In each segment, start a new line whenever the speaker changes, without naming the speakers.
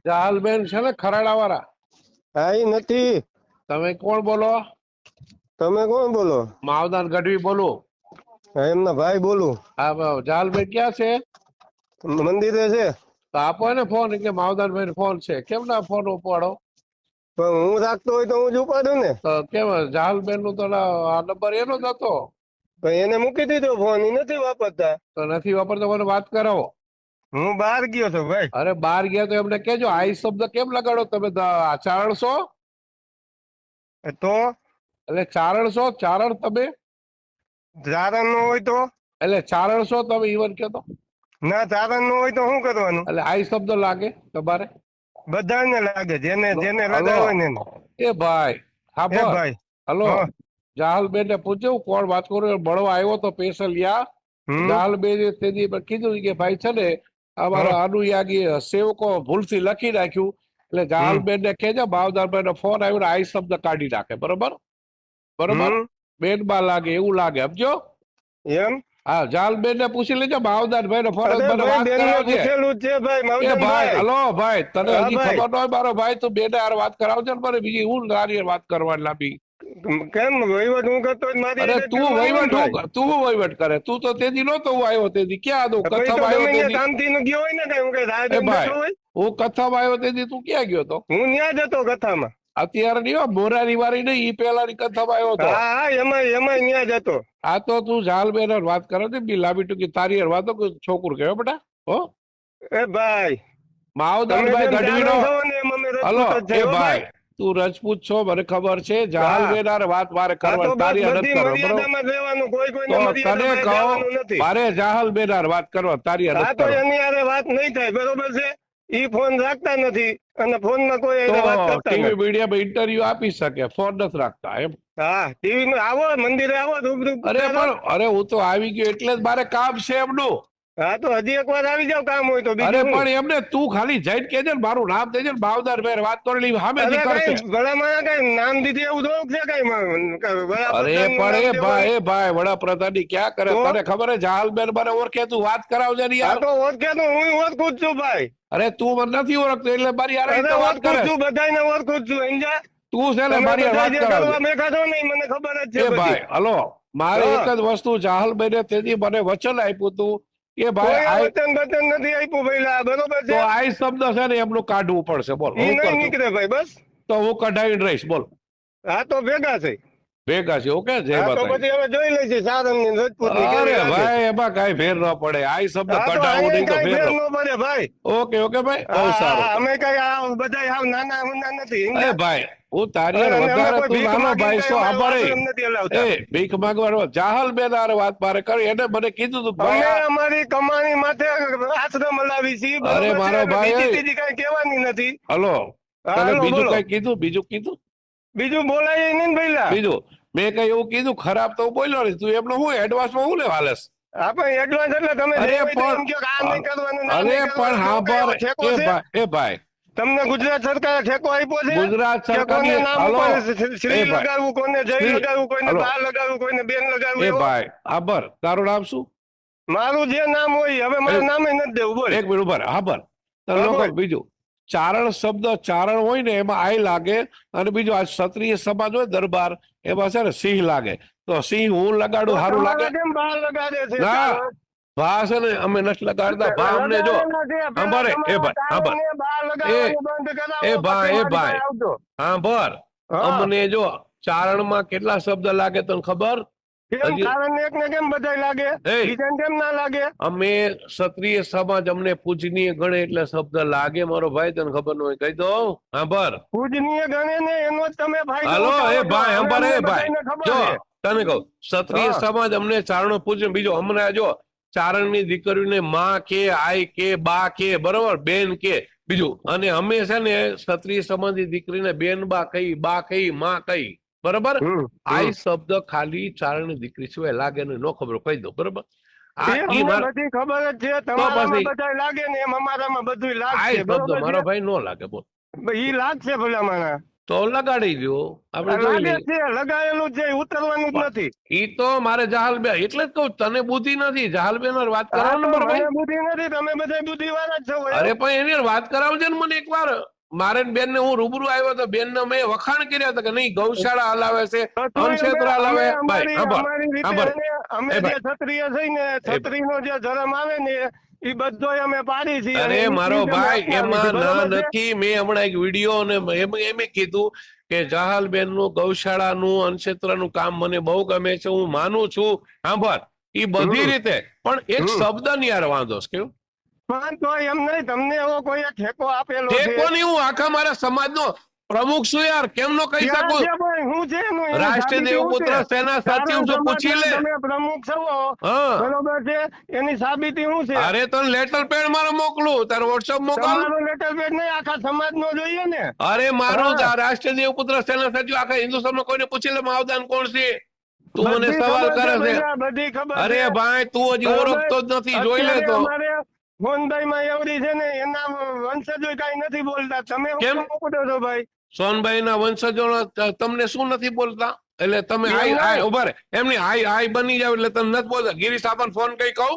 જાહલબેન છે ને ખરાડા વાળા?
હા ઈ નથી.
તમે કોણ બોલો?
તમે કોણ બોલો?
માવદાન ગઢવી બોલું.
હા, એમના ભાઈ બોલું.
હા, જાહલબેન ક્યાં છે?
મંદિરે છે.
તો આપો ને ફોન કે માવદાનભાઈ ફોન છે. કેમ ના ફોન ઉપાડો?
પણ હું રાખતો હોય તો હું જ ઉપાડું ને.
તો કેમ જાહલબેન નું તો આ નંબર એનો જ હતો.
પણ એને મૂકી દીધો ફોન, ઈ નથી વાપરતા.
તો નથી વાપરતો, મને વાત કરાવો.
હું બહાર ગયો તો ભાઈ.
અરે બહાર ગયા તો એમને કેજો આઈ શબ્દ કેમ લગાડો તમે? ચારણ છો?
તો
એટલે ચારણ છો? ચારણ તમે?
ચારણ નો હોય તો?
એટલે ચારણ છો તમે ઈવન કયો?
ના, ચારણ નો હોય તો શું કરવાનું?
એટલે આઈ શબ્દ લાગે તમારે?
બધાને લાગે, જેને જેને
હલો
લગાવ હોય ને.
એ ભાઈ હા
એ ભાઈ
હલો,
હા.
જાહલબેન ને પૂછ્યું કોણ વાત કરું? મળવા આવ્યો તો પેશલિયા.
હમ.
જાહલબેન તેથી કીધું કે ભાઈ છે ને અમારા અનુયાગી સેવકો ભૂલથી લખી નાખ્યું, એટલે જાહલબેન ને કહેજો ભાવદારભાઈ નો ફોન આવ્યો ને આઈ શબ્દ કાઢી નાખે. બરોબર બરોબર, બેનમાં લાગે એવું લાગે, સમજો?
એમ?
હા, જાહલબેન ને પૂછી લેજો ભાવદારભાઈ નો ફોન
અરે ભાઈ,
વાત
બેનને
કરાવજે.
પૂછેલું જ છે ભાઈ,
એ ભાઈ
માવદાનભાઈ.
હલો ભાઈ, તને
હા
હજી
ભાઈ.
ખબર ન હોય મારો ભાઈ, તું બેને હારે વાત કરાવજે ને મને બીજી હું તારી હારે વાત કરવાની લાંબી.
કેમ વહીવટ હું કરતો હોય મારી
અરે
રીતે
તું
કરવાનું
વહીવટ
ભાઈ.
તું વહીવટ કરે? તું તો તેદી નહોતો હું આવ્યો તેદી. ક્યાં હતો?
ભાઈ તો
કથામાં આવ્યો
ગમે ત્યાં
તેદી.
શાંતિનું ગયો હોય ને કઈ, હું કઈ રાહ
એ
જોઈને
ભાઈ
બેઠો હોય.
હું કથામાં આવ્યો તેદી તું ક્યાં ગયો તો?
હું ન્યા જ હતો કથામાં.
અત્યારે નહીં હો, મોરારી વાળી નહીં, ઈ પેલાની કથામાં આવ્યો હતો.
હા હા, એમાં ન્યા જ હતો.
આ તો તું જાહલબેન હારે વાત કરે છે બી લાંબી ટૂંકી તારી હારે વાતો કોઈ છોકરું કહેવાય બેટા? હો
એ ભાઈ, તમે
માવદાનભાઈ
જેમ
ગઢવીનો.
ચારણ છો ને એમ અમે
હલો
રજપૂત જ
એ
છે, હો
ભાઈ, તું રજપૂત છો મને ખબર છે. જાહલબેન હારે વાત મારે
હા તો
કરવાની,
બસ
તારી હારે
બધી
નથી કરવાની, બરોબર?
મર્યાદામાં જ રહેવાનું, કોઈ કોઈને
તો તને
મર્યાદામાં
કહો
જવાનું નથી.
મારે જાહલબેન હારે વાત કરવા, તારી હારે
હા
નથી
તો
કરવાની.
એની હારે વાત નહીં થાય, બરોબર છે? ઈ ફોન રાખતા નથી અને ફોન માં કોઈ
તો
હારે વાત કરતા
ટીવી
નથી.
મીડિયામાં ઇન્ટરવ્યુ આપી શકે, ફોન નથી રાખતા એમ?
હા, ટીવી માં આવો, મંદિરે આવો, રૂબરૂ
અરે
કરો.
પણ અરે હું તો આવી ગયો એટલે જ મારે કામ છે એમનું.
હા તો હજી એક વાર આવી જાવ, કામ હોય તો.
અરે
બીજું
પણ
શું?
એમને તું ખાલી જઈને કેજે ને મારું નામ દેજે ને ભાવદારભાઈ વાત કરી સામેથી
અરે
કરશે.
કઈ ભલામાં કઈ નામ દીધી એવું થોડુંક છે કઈ
અરે પણ એ ભાઈ વડાપ્રધાન ની ક્યાં કરે?
તો?
તને ખબર હે જાહલબેન મને ઓળખે? તું વાત કરાવજે ને
હા
યાર.
તો ઓળખે તો હું ઓળખું જ છું ભાઈ.
અરે તું મને નથી ઓળખતો એટલે મારી યાર
અરે
વાત
ઓળખું
કરે.
જ છું, બધાને ઓળખું જ છું. સમજ્યા?
તું છે ને
તમે
મારી
બધા
વાત
જે
કરાવજે.
કરવા બેઠા છો ને ઈ મને ખબર જ છે
એ
બધી.
ભાઈ હલો, મારે
હા.
એક જ વસ્તુ જાહલબેને તેથી મને વચન આપ્યું હતું કે ભાઈ
કોઈ
આ
વચન બચન નથી આપ્યું પહેલા, બરોબર
તો
છે?
આઈ શબ્દ છે ને એમનું કાઢવું પડશે. બોલ
ઈ
હું
નહીં
કરશું
નીકળે ભાઈ, બસ.
તો હું કઢાવીને રહીશ. બોલ
હા તો ભેગા છે.
ભેગા છે. ઓકે, જય
હા તો
માતાજી.
પછી હવે જોઈ લઈશું સારણ ની રજપૂત ની
અરે
કેવી લાગે.
ભાઈ એમાં કઈ ફેર ન પડે. આઈ શબ્દ
હા તો
કઢાવવું નહીં તો
અહીંયા
ફેર
કઈ
ન.
ફેર ન પડે ભાઈ.
ઓકે ઓકે ભાઈ, બહુ
હા,
સારું.
અમે કઈ આ બધા હાવ નાના હુના નથી.
એ
સમજ્યા?
ભાઈ હું તારી
અને
હારે
અમે
વધારે
કોઈ
તું
ભીખ
નાનો
માંગીને
ભાઈ
કઈ
છો
અમારે
અમારે.
વાસણ નથી હલાવતા.
એ ભીખ માંગવાનો જાહલબેન હારે વાત મારે કરી, એને મને કીધું તું ભાઈ
અમે
આ-
અમારી કમાણી માથે આશ્રમ હલાવી છીએ,
અરે
બરોબર છે?
મારો
એટલે
ભાઈ,
બીજી ત્રીજી કઈ કહેવાની નથી.
હલો
હા,
તને
હાલો
બીજું
બોલો.
કઈ કીધું?
બીજું બોલાય નહીં ને ભઈલા.
બીજું મેં કઈ એવું કીધું ખરાબ તો હું બોલ્યો નહીં. તું એમનો હું એડવાન્સમાં હું લેવા હાલેસ?
આપણે એડવાન્સ એટલે તમે
અરે
જે હોય તે
પણ
એમ કહો કે આ નહીં કરવાનું ને આ
અરે
નહીં
પણ
કરવાનું.
હા
એવો કઈ ઠેકો છે?
એ ભાઈ
તમને ગુજરાત સરકારે ઠેકો આપ્યો છે
ગુજરાત
કે કોને
સરકારની
નામ
હલો
ઉપર શ્રી
એ ભાઈ
લગાવવું, કોને જય
શ્રી-
લગાવવું, કોઈને
હલો.
બા લગાવવું, કોઈને બેન લગાવવું?
એ
એવો
ભાઈ આબર તારું નામ શું?
મારું જે નામ હોય હવે મારું નામે નથી દેવું. બોલ.
એક મિનિટ ઉભા રહે. આબર તને
હા,
લોકો
બોલ.
બીજું ચારણ શબ્દ ચારણ હોય ને એમાં આઈ લાગે, અને બીજું આ ક્ષત્રિય સમાજ હોય દરબાર એમાં છે ને સિંહ લાગે. તો સિંહ હું લગાડું
તો
સારું
તમારે
લાગે?
કેમ બહાર લગાડે છે
ના,
ચારણ?
ભા છે ને અમે નથી લગાડતા. ભા અમને જો
લગાડેલા છે. પહેલા
સાંભળે એ
તમારા
ભાઈ સાંભળ
ચારણને બહાર
એ
લગાડવાનું બંધ કરાવો,
એ ભાઈ
પછી
એ
મારી
ભાઈ
પાસે આવજો.
સાંભળ
હા.
અમને જો ચારણમાં કેટલા શબ્દ લાગે તને ખબર?
કેમ
હજી
ચારણ એક ને કેમ બધાય લાગે,
એ
બીજાને કેમ ના લાગે?
અમે ક્ષત્રિય સમાજ અમને પૂજનીય ગણે એટલે શબ્દ લાગે મારો ભાઈ. તને ખબર ન હોય કહી દો. સાંભળ
પૂજનીય ગણે ને એનો જ તમે ફાયદો
હાલો
ઉઠાવો
એ
છો.
ભાઈ
હવે
સાંભળ
અમને
એ ભાઈ
બધાયને ખબર
જો
છે.
તને કહું ક્ષત્રિય
હા.
સમાજ અમને ચારણો પૂજન. બીજો હમણાં જો ચારણ ની દીકરીઓને માં કે આઈ કે બા કે બરોબર બેન કે બીજું. અને અમે છે ને ક્ષત્રિય સમાજ ની દીકરીને બેન બા કહી, બા કહી, માં કહી, બરોબર? આઈ શબ્દ ખાલી ચારણ ની દીકરી સિવાય લાગે ને ન ખબર કહી દો, બરોબર? આ
એ
ઈ
અમને બધી ખબર જ છે. તમારામાં
પછી
બધાય લાગે ને એમ અમારામાં બધું
આઈ
લાગશે,
શબ્દ
બરોબર
મારો
છે?
ભાઈ ન લાગે. બોલ
ઈ લાગશે ભલા માણા.
તો લગાડી દો, આપણે જોઈ
લાગે
લઈએ.
છે લગાવેલું છે ઉતરવાનું જ નથી.
ઈ તો મારે જહાલબેન એટલે જ કહું તને બુદ્ધિ નથી. જહાલબેન હારે વાત
હા,
કરાવો ને
તો
મારા ભાઈ.
મને બુદ્ધિ નથી, તમે બધા બુદ્ધિ વાળા જ છો.
અરે પણ એની હારે વાત કરાવજે ને મને એકવાર. મારે બેન ને હું રૂબરૂ આવ્યો તો બેન ને મેં વખાણ કર્યા હતા કે નહીં ગૌશાળા હલાવે છે, અનક્ષેત્ર હલાવે. ભાઈ
અમારી રીતે
સાંભળ.
અમે
એ
જે
ભાઈ.
ક્ષત્રિય છે ને, ક્ષત્રિયનો જે ધર્મ આવે ને એ બધો અમે પાડી છીએ.
અરે
અને
મારો
ઈ રીતે
ભાઈ
અમે
એમાં
અપનાવી છે,
ના
બરોબર છે?
નથી. મેં હમણાં એક વિડીયો અને એમ કીધું કે જહાલબેન નું ગૌશાળાનું અનક્ષેત્રનું કામ મને બહુ ગમે છે, હું માનું છું. સાંભળ ઈ બધી રીતે પણ એક શબ્દ ની યાર વાંધો છે કેવું
પણ તો એમ નહીં, તમને એવો કોઈ ઠેકો આપેલો છે?
ટેકો નહીં. હું આખા મારા સમાજનો પ્રમુખ છું યાર, કેમ નો કહી
ક્યાં
શકું?
છે ભાઈ? હું છે એનું? એની
રાષ્ટ્રીય
સાબિતી શું
દેવપુત્ર
છે?
સેના સચિવ છું, પૂછી લે.
તમે પ્રમુખ છો,
હા
બરોબર છે, એની સાબિતી શું છે?
અરે તને લેટર પેડ મારે મોકલું, તારે વોટ્સઅપ મોકલ.
તમારો લેટર પેડ નહીં, આખા સમાજ નો જોઈએ ને.
અરે મારું
હા.
રાષ્ટ્રીય દેવપુત્ર સેના સચિવ આખા હિન્દુસ્તાનમાં કોઈને પૂછી લે માવદાન કોણ છે. તું મને
બધી
સવાલ
ખબર
કરે છે.
ભૈયા, બધી ખબર
અરે
છે.
ભાઈ તું હજી
બરોબર.
ઓળખતો જ નથી, જોઈ લે
અત્યારે
તો.
અમારે મોહનભાઈમાં એવડી છે ને, એના વંશજો કાંઈ નથી બોલતા. તમે
કેમ?
શું મોકલો છો ભાઈ?
સોનભાઈ ના વંશજો તમને શું નથી બોલતા? એટલે તમે
એમ
આઈ
નહીં.
આઈ ઉભા રહે. એમની આઈ બની જાવ એટલે તમે નથી બોલતા. ગિરીશ આપણને ફોન કઈ કહું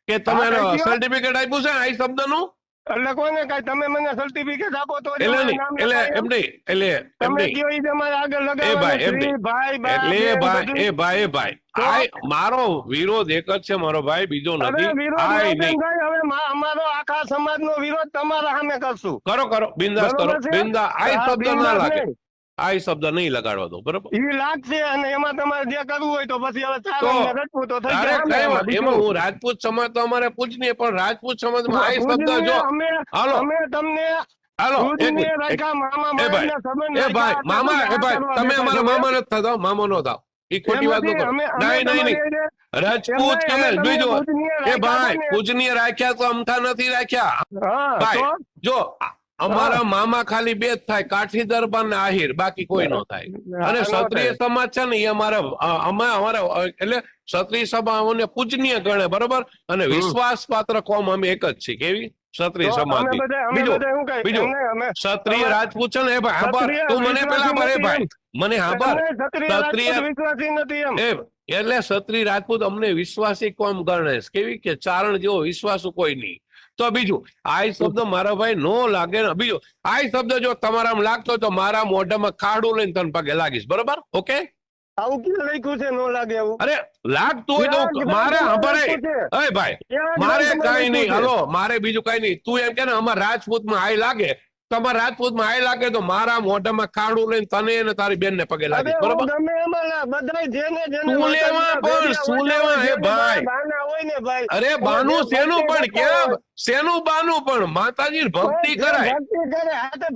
કે તમે
હા, કઈ દ્યો.
સર્ટિફિકેટ આપ્યું છે આઈ શબ્દ નું?
એટલે કોને કાંઈ તમે મને સર્ટિફિકેટ આપો તો જ
એટલે
અમારું
નહીં,
નામ
એટલે
લખાય
એમ
એમ.
નહીં, એટલે એમ
તમે
નહીં.
કયો ઈ તમારે આગળ
એ
લગાવવાનું.
ભાઈ એમ
શ્રી,
નહીં.
ભાઈ, બા,
એટલે
બેન,
ભાઈ
બધું.
એ ભાઈ
તો?
આઈ મારો વિરોધ એક જ છે મારો ભાઈ, બીજો
અરે
નથી.
વિરોધ
આઈ
નથી
નહીં.
ભાઈ, હવે અમારો આખા સમાજનો વિરોધ તમારા સામે કરશું.
કરો બિંદાસ કરો.
બરોબર છે?
બિંદા આઈ
હા,
શબ્દ ના
બિંદાસ
લાગે.
નહીં.
આઈ શબ્દ નહીં લગાડવા દો, બરોબર?
ઈ લાગશે અને એમાં તમારે જે કરવું હોય તો પછી હવે
તો
ચાલો ને રચવું તો થઈ
અરે
જાય.
કઈ
એમાં
વાત,
બીજું.
એમાં હું રાજપૂત સમાજ તો અમારે પૂજનીય, પણ રાજપૂત સમાજમાં આઈ શબ્દ
પૂજનીય
જો
અમે
હાલો
તમને
હાલો એક
પૂજનીય
મિનિટ,
રાખ્યા, મામા
એ ભાઈ,
મામીના સંબંધ
એ ભાઈ
રાખ્યા,
મામા,
તમે
એ ભાઈ
આ
તમે
કરવા
અમારા
બેઠા
મામા નથી થતા, મામા નો થાવ. એ ખોટી વાત ન કરો. નહીં રાજપૂત કે બીજું એ ભાઈ પૂજનીય રાખ્યા તો અમથા નથી રાખ્યા ભાઈ. જો અમારા મામા ખાલી બે જ થાય, કાઠી દરબાર ને આહિર, બાકી કોઈ ન થાય. અને ક્ષત્રિય સમાજ છે ને એ અમારા એટલે ક્ષત્રિય સભાઓને પૂજનીય ગણે, બરોબર? અને વિશ્વાસપાત્ર કોમ અમે એક જ છીએ. કેવી? ક્ષત્રિય સમાજ. બીજું ક્ષત્રિય રાજપૂત છે ને એ ભાઈ સાંભળ, તું મને પેલા ભાઈ મને સાંભળ. ક્ષત્રિય
વિશ્વાસી નથી એમ.
એટલે ક્ષત્રિય રાજપૂત અમને વિશ્વાસી કોમ ગણે છે. કેવી કે ચારણ જેવો વિશ્વાસુ કોઈ નહીં. તો બીજું આઈ શબ્દ મારા ભાઈ નો લાગે ને. બીજું આઈ શબ્દ જો તમારામાં લાગતો તો મારા મોઢામાં ખાડું લઈને તને પગે લાગીશ, બરોબર? ઓકે?
આવું ક્યાં લખ્યું છે? નો લાગે એવું.
અરે લાગતું હોય તો મારે સાંભળે ભાઈ, મારે કઈ નહીં. હાલો મારે બીજું કઈ નહીં. તું એમ કે ને અમારા રાજપૂતમાં આઈ લાગે, તમારા રાજપૂતમાં આઈ લાગે તો મારા મોઢામાં ખાડું લઈને તને અને તારી બેન ને પગે લાગીશ, બરોબર? શું લેવા હે ભાઈ? અરે બાનું શેનું પણ ક્યાં શેનું બાનું પણ માતાજી ભક્તિ કરાય.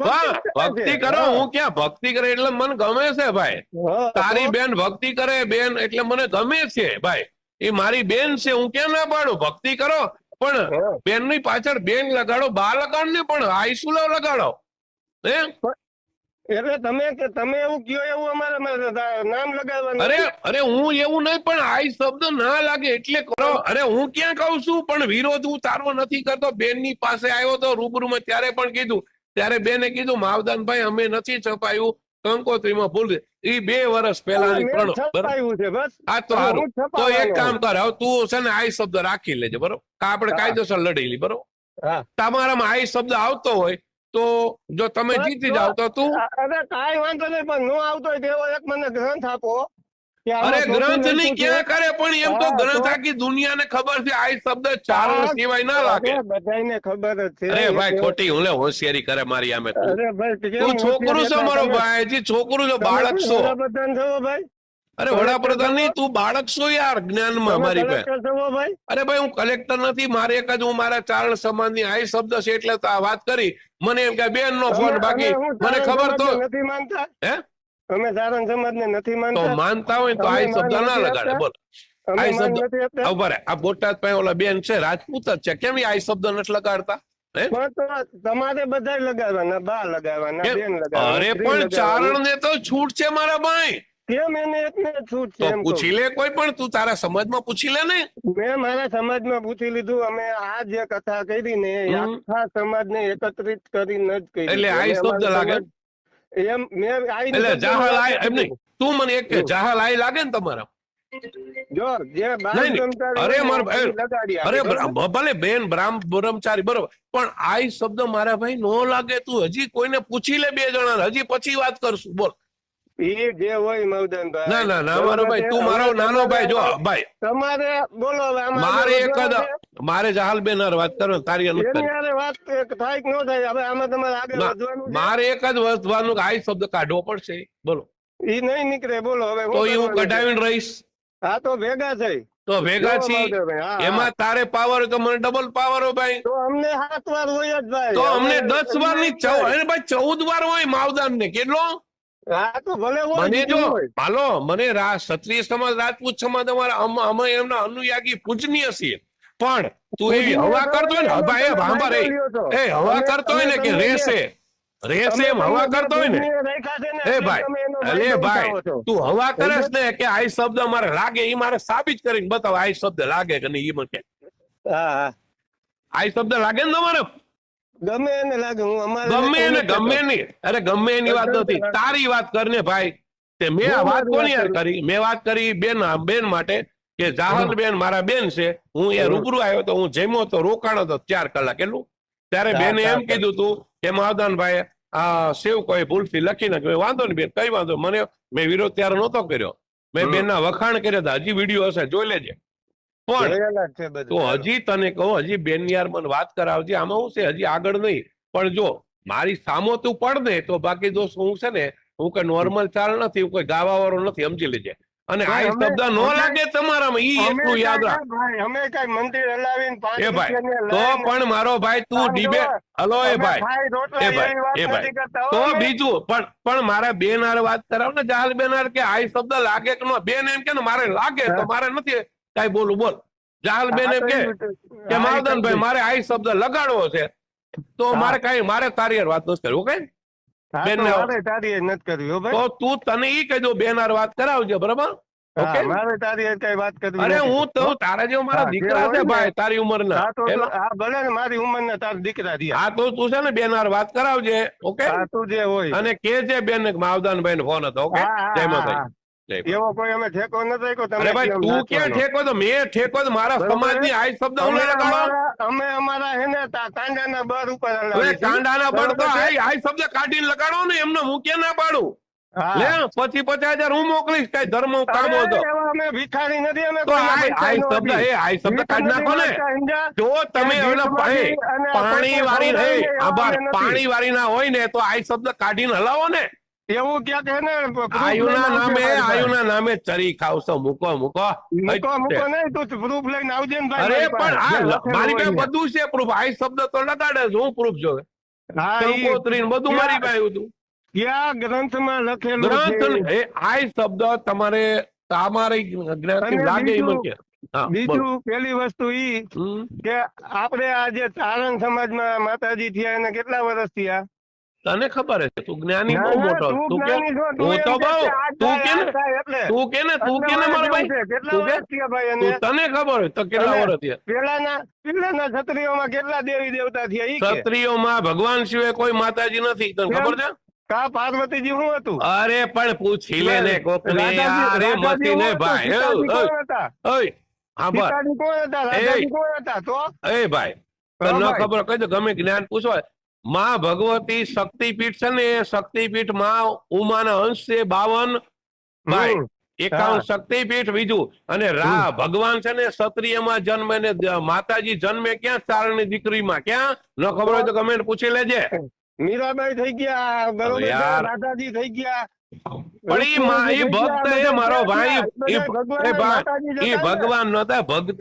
હા ભક્તિ કરો. હું ક્યાં ભક્તિ કરે એટલે મને ગમે છે ભાઈ. તારી બેન ભક્તિ કરે બેન એટલે મને ગમે છે ભાઈ. એ મારી બેન છે, હું ક્યાં ના પાડું. ભક્તિ કરો પણ બેન ની પાછળ બેન લગાડો, બા લગાડ ને પણ આઈ શું લગાડો હે?
એટલે તમે એવું કયો એવું અમારે નામ લગાવવાનું.
અરે હું એવું નહીં, પણ આઈ શબ્દ ના લાગે એટલે કરો. અરે હું ક્યાં કઉ છું, પણ વિરોધ હું તારો નથી કરતો. બેન ની પાસે આવ્યો તો રૂબરૂમાં, ત્યારે પણ કીધું. ત્યારે બેને કીધું માવદાનભાઈ અમે નથી છપાયું, કંકોત્રીમાં ભૂલ છે. એ 2 વર્ષ પહેલાની પ્રણો. આ તો સારું. તો એક કામ કર, હવે તું છે ને આઈ શબ્દ રાખી લેજે, બરોબર? આપણે કાયદેસર લડી લી, બરોબર? તમારામાં આઈ શબ્દ આવતો હોય તો જો તમે જીતી જાવ તો તું.
અરે કાંઈ વાંધો નહીં, પણ નો આવતો હોય તેવો એક મને ગ્રંથ આપો.
અરે ગ્રંથ ની ક્યાં કરે, પણ એમ તો ગ્રંથ આખી દુનિયાને ખબર છે આઈ શબ્દ ચારણ સિવાય ના લાગે.
બધાને ખબર જ છે.
અરે ભાઈ ખોટી હું લે હોશિયારી કરે મારી આમે. તું છોકરું
છોકરું
છો મારો ભાઈ, હજી છોકરું છો, બાળક છો.
ભાઈ.
અરે વડાપ્રધાન નહીં, તું બાળક છો યાર જ્ઞાનમાં મારી પાસે.
ભાઈ
અરે ભાઈ હું કલેક્ટર નથી, મારે એક જ હું મારા ચારણ સમાજની આઈ શબ્દ છે એટલે તો આ વાત કરી. મને એમ કે બેન નો ફોન, બાકી મને ખબર તો
નથી માનતા.
હે
અમે ચારણ સમાજ ને નથી
તો
માનતા.
માનતા હોય તો આઈ શબ્દ ના લગાડે. બોલ આઈ શબ્દ ઉભા આ બોટાદ પાસે ઓલા બેન છે રાજપૂત જ છે, કેમ આઈ શબ્દ નથી લગાડતા?
તમારે બધા લગાડવાના, બા લગાડવાના, બેન લગાડવાના.
અરે પણ ચારણ ને તો છૂટ છે મારા ભાઈ.
કેમ એને એટલે છૂટ છે?
તો પૂછી લે કોઈ પણ, તું તારા સમાજમાં પૂછી લે ને.
મેં મારા સમાજમાં પૂછી લીધું. અમે આ જે કથા કરી ને આખા સમાજને એકત્રિત કરીને જ કરી.
એટલે આઈ શબ્દ લાગે.
એમ મેં આઈ
એટલે જાહલ આય એમ નહીં, તું મને એક કે જાહલ આય લાગે ને તમારા?
જો જે બાળ
નહીં, નહીં.
બ્રહ્મચારી
અરે
હોય ને
મારા
એ લગાડી આપે,
અરે
બરાબર?
ભલે બેન બ્રહ્મચારી બરોબર, પણ આય શબ્દ મારા ભાઈ નો લાગે. તું હજી કોઈને પૂછી લે, 2 જણા, હજી પછી વાત કરશું. બોલ.
ઈ જે હોય મવદનભાઈ.
ના ના ના મારો ભાઈ, તું મારો નાનો ભાઈ. જો ભાઈ
તમારે બોલો હવે આમાં
મારે એક
આગળ
જ મારે જાહલ બેન હારે વાત કરો, તારી હારે નથી
એની
કરવી.
હારે વાત થાય કે ન થાય, હવે આમાં તમારે આગળ
ના,
વધવાનું છે.
મારે એક જ વધવાનું કે આય શબ્દ કાઢવો પડશે. બોલો.
ઈ નહીં નીકળે, બોલો હવે
તો
શું
એ હું
કરવાનું છે?
કઢાવીને રહીશ.
હા તો ભેગા થઈ
તો ભેગા
જો
છીએ,
મવદનભાઈ, હા, હા.
એમાં તારે પાવર હોય તો મને ડબલ પાવર હોય ભાઈ.
તો અમને 7 વાર હોય જ ભાઈ.
તો અમને
હવે
10 વાર ની અરે ભાઈ 14 વાર હોય માવદાન ને. કેટલો?
હા તો ભલે હોય,
મને જો
બીજું હોય.
હાલો, મને ક્ષત્રિય સમાજ, રાજપૂત સમાજ અમારા અમે એમના અનુયાગી પૂજનીય છીએ, પણ તું એવી હવા કરતો હોય ને ભાઈ, એ ભાંભા રે, એ હવા કરતો હોય ને કે રેસે એમ હવા કરતો હોય ને, એ ભાઈ, અરે ભાઈ, તું હવા કરેસ ને કે આઈ શબ્દ મારે લાગે, એ મારે સાબિત કરીને બતાવ. આઈ શબ્દ લાગે કે નહીં, એ મને કે.
હા હા
આઈ શબ્દ લાગે ને તમારે?
ગમે એને લાગે, હું અમારે
ગમે એને ગમે નહીં. અરે ગમે એની વાત નથી, તારી વાત કરને ભાઈ. તે મેં આ વાત કોની યાર કરી? મેં વાત કરી બેન માટે કે જાહલ બેન મારા બેન છે. હું એ રૂબરૂ આવ્યો તો, હું જમ્યો તો, રોકાણો તો 4 કલાક. કેટલું? ત્યારે બેને એમ કીધું તું કે માવદાનભાઈ આ સેવ કોઈ ભૂલથી લખી નાખ્યું. વાંધો નહીં બેન, કઈ વાંધો. મેં વિરોધ ત્યારે નહોતો કર્યો. મેં બેનના વખાણ કર્યા હતા. હજી વિડીયો હશે, જોઈ લેજે. પણ
જોયેલા જ છે બધું.
તો હજી તને કહું, હજી બેન યાર મને વાત કરાવજે. આમાં હું છે, હજી આગળ નહીં. પણ જો મારી સામો તું પડ ને, તો બાકી દોસ્ત હું છે ને, હું કઈ નોર્મલ ચાલ નથી, હું કોઈ ગાવા વાળો નથી, સમજી લેજે. અને આ શબ્દ ન લાગે તમારામાં, ઈ એટલું યાદ રાખ.
અમે કઈ મંદિર હલાવીને 5
એ ભાઈ
રૂપિયાની
તો
લઈને
પણ મારો ભાઈ તું ડિબેટ, હલો એ
અમે
ભાઈ,
ખાઈ રોટલા
એ ભાઈ,
એવી વાત
એ ભાઈ.
નથી કરતા,
તો
હો અમે.
બીજું પણ મારા બેન હારે વાત કરાવ ને, જાહલ બેન હારે, કે આ શબ્દ લાગે કે ન? બેન એમ કે ને મારે લાગે તો મારે નથી કઈ બોલું. બોલ. જાહલ બેન એમ કે માવદાનભાઈ મારે આ શબ્દ લગાડવો છે, તો મારે કઈ, મારે તારી હારે વાત નથી કરવી. ઓકે
હા,
બેન
તો
ને
મારે તારી હારે નથી કરવી, હો ભાઈ.
તો તું તને ઈ કહી દઉં, બેન હારે વાત કરાવજે, બરાબર?
હા,
ઓકે.
મારે તારી હારે કઈ વાત કરવી
અરે
નથી.
હું તો તારા જેવો મારા
હા, જે
દીકરા
હોય
છે
ને.
ભાઈ, તારી ઉંમરના.
હા તો હા ભલે ને, મારી ઉંમરના તારા દીકરા રહ્યા.
હા તો તું છે ને બેન હારે વાત કરાવજે. ઓકે.
હા તું જે હોય.
અને કે છે બેન માવદાનભાઈ નો ફોન હતો. ઓકે.
હા, હા,
જય
હા,
માતાજી.
હા.
જય માતાજી.
એવો કોઈ અમે ઠેકો નથી રાખ્યો, તમે
અરે ભાઈ
કેમ
તું ક્યાં
નાખવાનો?
ઠેકો? તો મેં ઠેકો તો મારા
બરોબર.
સમાજની આ શબ્દ હું
અમે
લગાડો.
અમે અમારા હે ને કાંડાના બર ઉપર
હવે
હલાવીએ છીએ.
કાંડાના પર તો
બરોબર છે?
આ શબ્દ કાઢીને લગાડો ને, એમને હું ક્યાં ના પાડું?
હા.
લે પછી 50,000 હું મોકલીશ, કઈ ધર્મ કામ
અરે,
હતો
એવા અમે ભિખારી નથી, અમે
તો
કોઈના
આ
પૈસા નો
શબ્દ
નથી.
આ શબ્દ કાઢી નાખો ને.
સમજ્યા?
જો તમે
એ
ઓલા
ભીખમાંથી અને
પાણી
કોઈ
વાળી
ખવડાવીને એવા
આભાર
અમે નથી.
પાણી વાળી ના હોય ને, તો આ શબ્દ કાઢીને હલાવો ને.
એવું ક્યાંક હે ને proof
આયુના
લઈને આવજે
નામે
મારી પાસે.
આયુના નામે ચરી ખાવશો. મૂકો
મૂકો નહીં, તું proof લઈને આવજે ને ભાઈ
અરે
મારી પાસે.
પણ
જે
મારી
લખેલું
પાસે
હોય
બધું છે પ્રૂફ. આ શબ્દ તો લગાડે છે, હું પ્રૂફ જોવે.
ને. હા, ઈ
કંકોત્રી ને બધું મારી પાસે હતું.
ક્યાં ગ્રંથમાં લખેલું
ગ્રંથ
છે?
એ આ શબ્દ તમારે જ્ઞાતિ
અને
લાગે એ
બીજું-
મને કે. હા, બોલો.
બીજું પેલી વસ્તુ ઈ
હમ.
કે આપણે આ જે ચારણ સમાજમાં માતાજી થયા એને કેટલા વર્ષ થયા?
તને ખબર છે, તું જ્ઞાની
ના,
બહુ
ના,
મોટો.
તું
તું કે
જ્ઞાની છો, તું
હું
એમ
તો
કે
બહુ
આ
તું
થાય,
કે
આ
ને
થાય એટલે.
તું કે ને મારો ભાઈ.
કેટલા
તું કે?
વર્ષ થયા ભાઈ એને?
તું તને ખબર હોય તો કેટલા
અને
વર્ષ થયા?
પેલાના ક્ષત્રિયોમાં કેટલા દેવી દેવતા થયા ઈ કે?
ક્ષત્રિયોમાં ભગવાન સિવાય કોઈ માતાજી નથી, તને ખબર છે?
કા પાર્વતીજી શું હતું?
અરે પણ પૂછી લે ને કોકને.
રાધાજી-
અરે
રાધાજી
મતી ને
કોણ
ભાઈ.
હતું? સીતાજી
ઓય,
કોણ હતા?
ઓય, હા બસ.
સીતાજી કોણ હતા? રાધાજી કોણ હતા? તો
એ ભાઈ તને ન
ભાઈ.
ખબર કહી દો, ગમે જ્ઞાન પૂછો. માં ભગવતી શક્તિપીઠ છે ને, એ શક્તિપીઠ માં ઉમાના અંશ છે 52 ભાઈ. 51 શક્તિપીઠ. બીજું અને ભગવાન છે ને ક્ષત્રિયમાં જન્મે ને માતાજી જન્મે ક્યાં? ચારણની દીકરીમાં. ક્યાં? ન ખબર હોય તો ગમે એને પૂછી લેજે.
મીરાબાઈ થઈ ગયા, બરોબર છે,
યાર.
રાધાજી થઈ ગયા.
પણ ઈ ભક્ત એ મારો ભાઈ,
બધા ભગવાનના
એ
માતાજી
ભાઈ
જતા ને.
ભગવાન નતા, ભક્ત